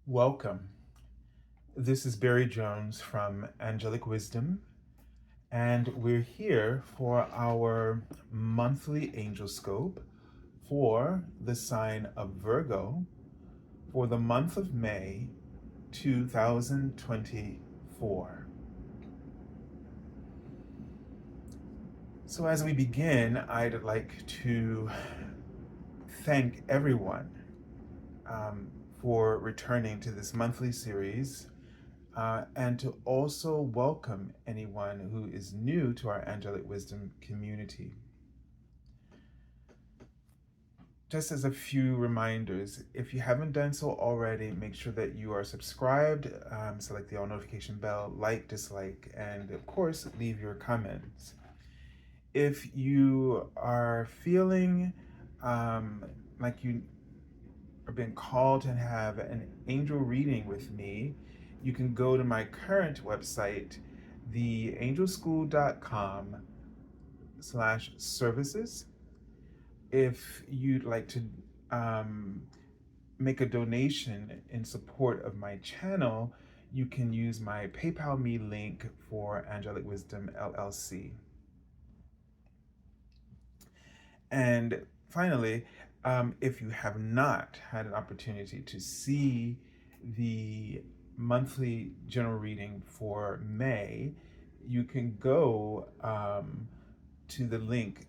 Welcome. This is Barry Jones from Angelic Wisdom, and we're here for our monthly Angelscope for the sign of Virgo for the month of May 2024. So, as we begin, I'd like to thank everyone for returning to this monthly series. And to also welcome anyone who is new to our Angelic Wisdom community. Just as a few reminders, if you haven't done so already, make sure that you are subscribed, select the all notification bell, like, dislike, and of course, leave your comments. If you are feeling like you are being called to have an angel reading with me, you can go to my current website, theangelschool.com/services. If you'd like to make a donation in support of my channel, you can use my PayPal Me link for Angelic Wisdom LLC. And finally, if you have not had an opportunity to see the monthly general reading for May, you can go to the link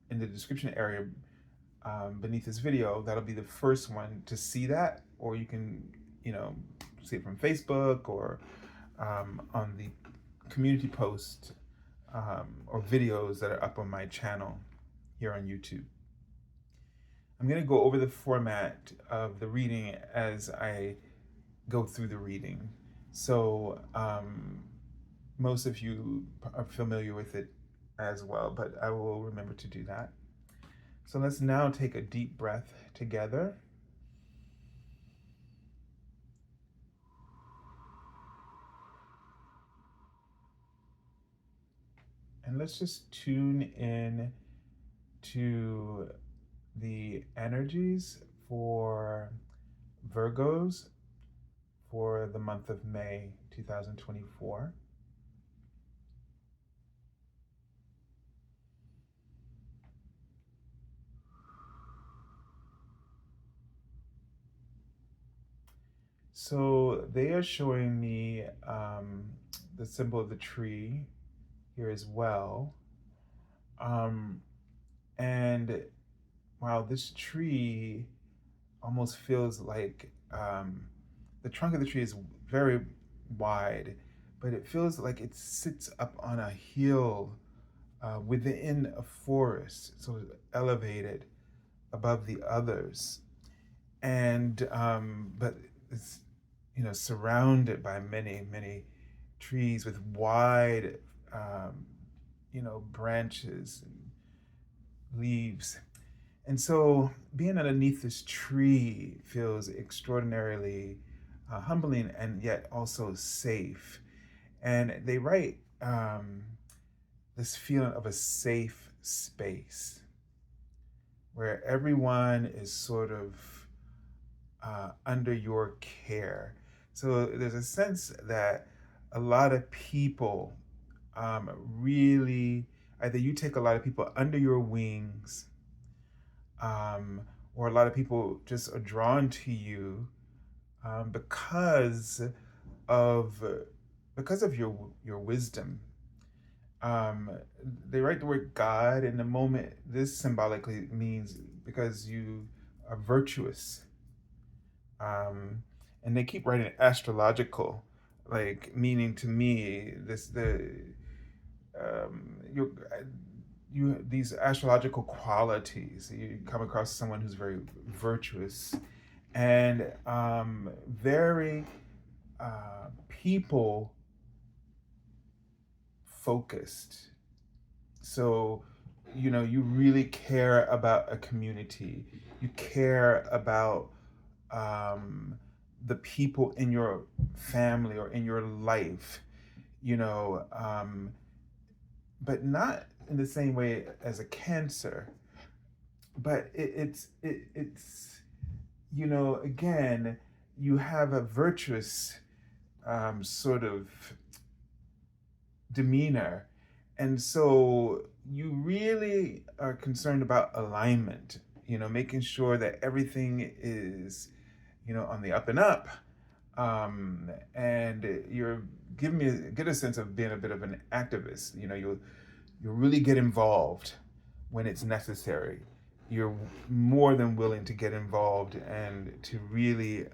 in the description area beneath this video. That'll be the first one to see that, or you can, see it from Facebook or on the community post or videos that are up on my channel here on YouTube. I'm going to go over the format of the reading as I go through the reading. So most of you are familiar with it as well, but I will remember to do that. So let's now take a deep breath together. And let's just tune in to the energies for Virgos for the month of May 2024. So they are showing me the symbol of the tree here as well. And wow, this tree almost feels like the trunk of the tree is very wide, but it feels like it sits up on a hill within a forest, so elevated above the others. And but it's surrounded by many trees with wide branches and leaves. And so being underneath this tree feels extraordinarily humbling and yet also safe. And they write this feeling of a safe space where everyone is sort of under your care. So there's a sense that a lot of people really, either you take a lot of people under your wings, or a lot of people just are drawn to you because of your wisdom. They write the word God in the moment. This symbolically means because you are virtuous. And they keep writing astrological, like meaning to me these astrological qualities. You come across someone who's very virtuous and very people focused. So you really care about a community. You care about the people in your family or in your life, but not in the same way as a Cancer. But it's again, you have a virtuous sort of demeanor. And so you really are concerned about alignment, making sure that everything is, on the up and up. And you're giving me get a sense of being a bit of an activist. You'll really get involved when it's necessary. You're more than willing to get involved and to really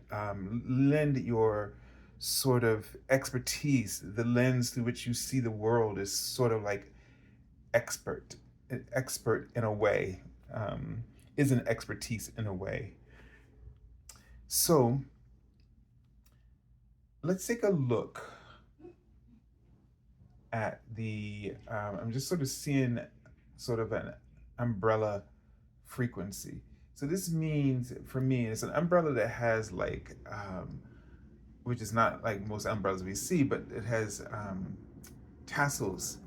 lend your sort of expertise. The lens through which you see the world is sort of like expert in a way, is an expertise in a way. So let's take a look at I'm just sort of seeing sort of an umbrella frequency. So this means, for me, it's an umbrella that has like, which is not like most umbrellas we see, but it has tassels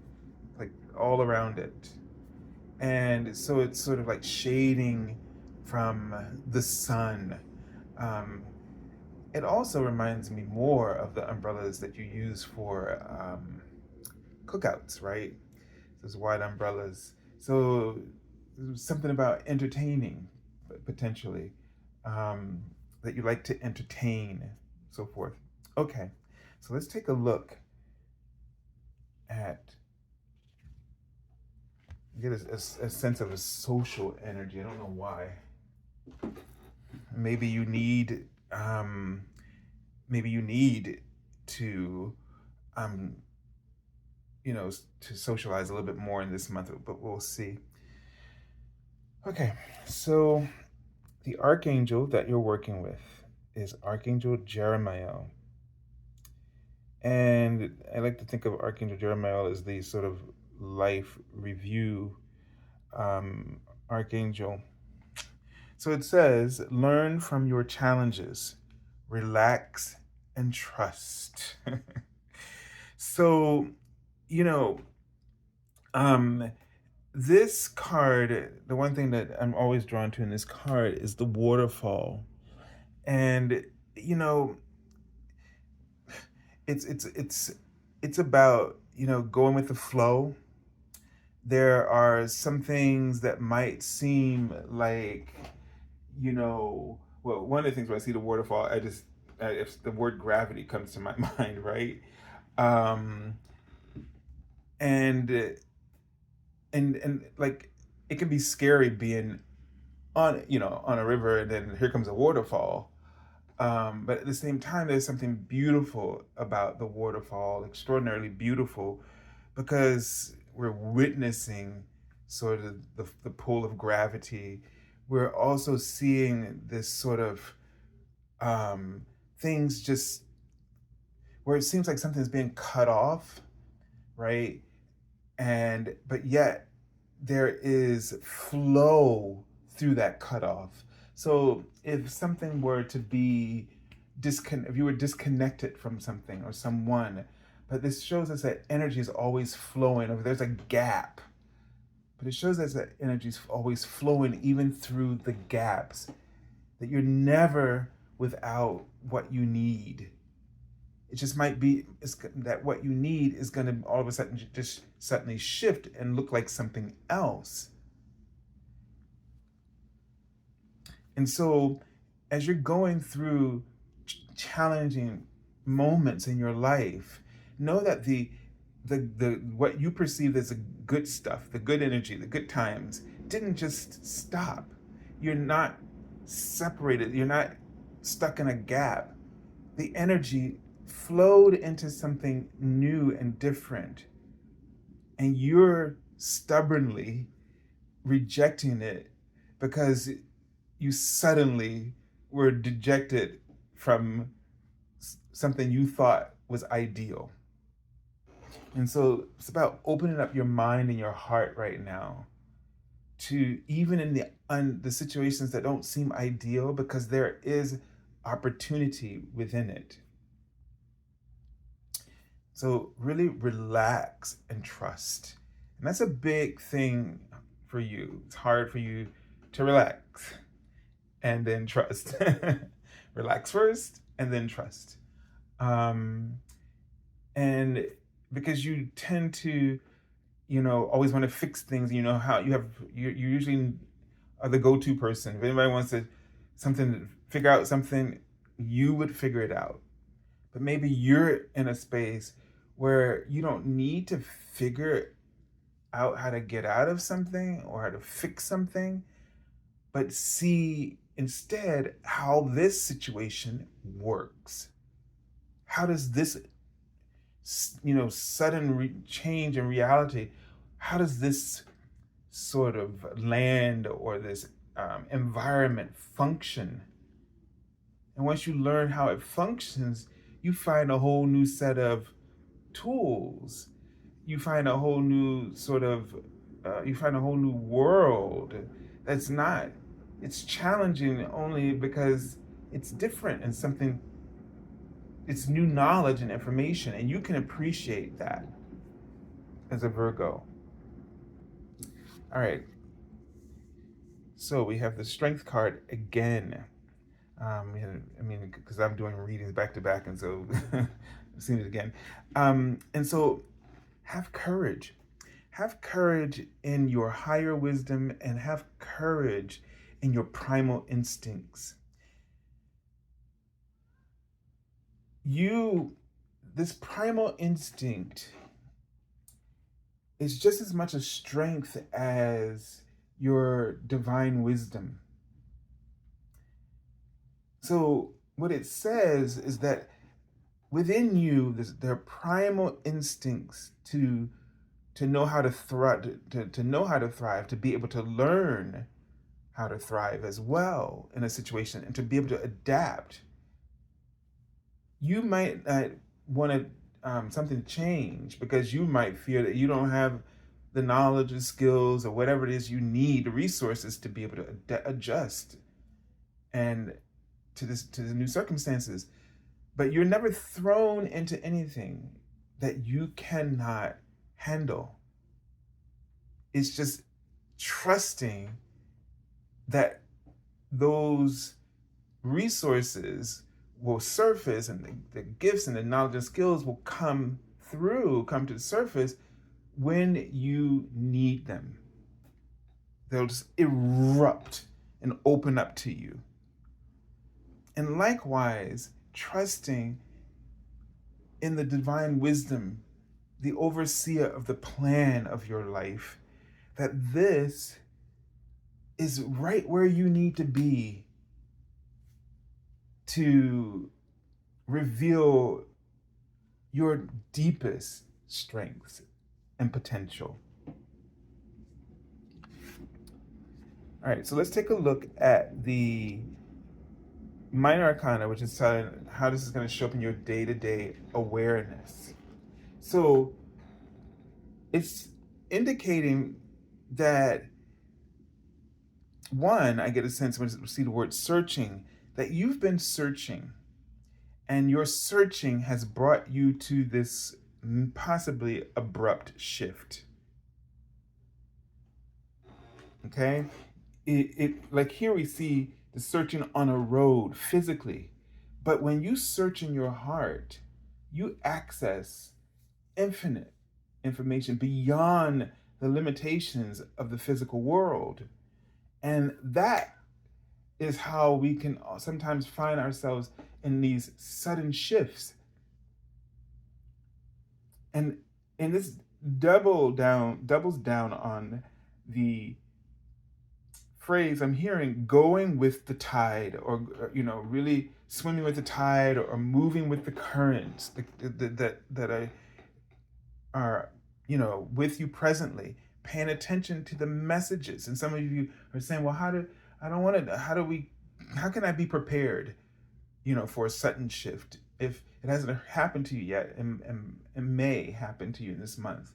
like all around it. And so it's sort of like shading from the sun. It also reminds me more of the umbrellas that you use for cookouts, right? Those wide umbrellas. So something about entertaining, potentially, that you like to entertain, so forth. Okay, so let's take a look at, get a sense of a social energy. I don't know why. Maybe you need to to socialize a little bit more in this month, but we'll see. Okay, so the archangel that you're working with is Archangel Jeremiah. And I like to think of Archangel Jeremiah as the sort of life review archangel. So it says, learn from your challenges, relax and trust. So, this card, the one thing that I'm always drawn to in this card is the waterfall. And, it's about, going with the flow. There are some things that might seem like, well, one of the things when I see the waterfall, if the word gravity comes to my mind, right? And like, it can be scary being on a river, and then here comes a waterfall. But at the same time, there's something beautiful about the waterfall, extraordinarily beautiful, because we're witnessing sort of the pull of gravity. We're also seeing this sort of things just where it seems like something's being cut off, right? But yet there is flow through that cutoff. So if something were to be if you were disconnected from something or someone, but this shows us that energy is always flowing, or there's a gap. But it shows us that energy is always flowing even through the gaps, that you're never without what you need. It just might be that what you need is going to all of a sudden just suddenly shift and look like something else. And so as you're going through challenging moments in your life, know that the what you perceive as the good stuff, the good energy, the good times, didn't just stop. You're not separated. You're not stuck in a gap. The energy flowed into something new and different, and you're stubbornly rejecting it because you suddenly were dejected from something you thought was ideal. And so it's about opening up your mind and your heart right now to, even in the situations that don't seem ideal, because there is opportunity within it. So really relax and trust. And that's a big thing for you. It's hard for you to relax and then trust. Relax first and then trust. And because you tend to, always want to fix things, how you usually are the go-to person. If anybody wants to figure out something, you would figure it out. But maybe you're in a space where you don't need to figure out how to get out of something or how to fix something, but see instead how this situation works. How does this, sudden change in reality, how does this sort of land or this environment function? And once you learn how it functions, you find a whole new set of tools. You find a whole new world that's not, it's challenging only because it's different and something, it's new knowledge and information, and you can appreciate that as a Virgo. All right. So we have the Strength card again. Because I'm doing readings back to back, and so I've seen it again. And so have courage. Have courage in your higher wisdom and have courage in your primal instincts. This primal instinct is just as much a strength as your divine wisdom. So what it says is that within you, there are primal instincts to know how to thrive, to know how to thrive, to be able to learn how to thrive as well in a situation, and to be able to adapt. You might not want something to change because you might fear that you don't have the knowledge or skills or whatever it is you need, the resources to be able to adjust and to the new circumstances. But you're never thrown into anything that you cannot handle. It's just trusting that those resources will surface, and the gifts and the knowledge and skills will come to the surface when you need them. They'll just erupt and open up to you. And likewise, trusting in the divine wisdom, the overseer of the plan of your life, that this is right where you need to be to reveal your deepest strengths and potential. All right, so let's take a look at the Minor Arcana, which is telling how this is going to show up in your day-to-day awareness. So it's indicating that, one, I get a sense when I see the word searching, that you've been searching, and your searching has brought you to this possibly abrupt shift. Okay? It like here we see the searching on a road physically, but when you search in your heart, you access infinite information beyond the limitations of the physical world. And that is how we can sometimes find ourselves in these sudden shifts. And this doubles down on the phrase I'm hearing, going with the tide, or really swimming with the tide, or moving with the currents that are with you presently, paying attention to the messages. And some of you are saying, well, how can I be prepared for a sudden shift if it hasn't happened to you yet, and may happen to you this month?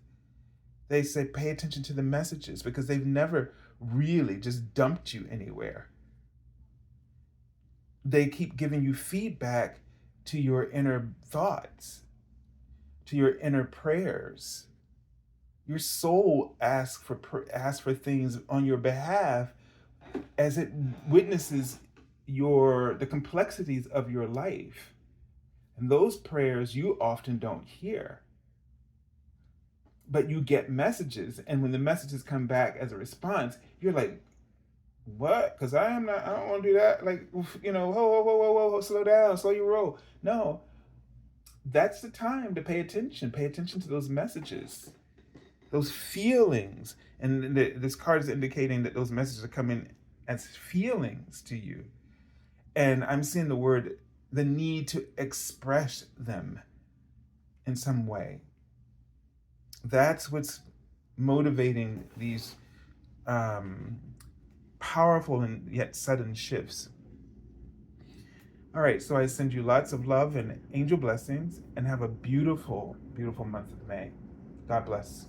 They say pay attention to the messages, because they've never really just dumped you anywhere. They keep giving you feedback to your inner thoughts, to your inner prayers. Your soul asks for things on your behalf as it witnesses the complexities of your life. And those prayers you often don't hear, but you get messages. And when the messages come back as a response, you're like, what? Because I don't want to do that. Like, whoa, slow down, slow your roll. No, that's the time to pay attention. Pay attention to those messages, those feelings. And this card is indicating that those messages are coming as feelings to you. And I'm seeing the need to express them in some way. That's what's motivating these powerful and yet sudden shifts. All right, so I send you lots of love and angel blessings, and have a beautiful, beautiful month of May. God bless.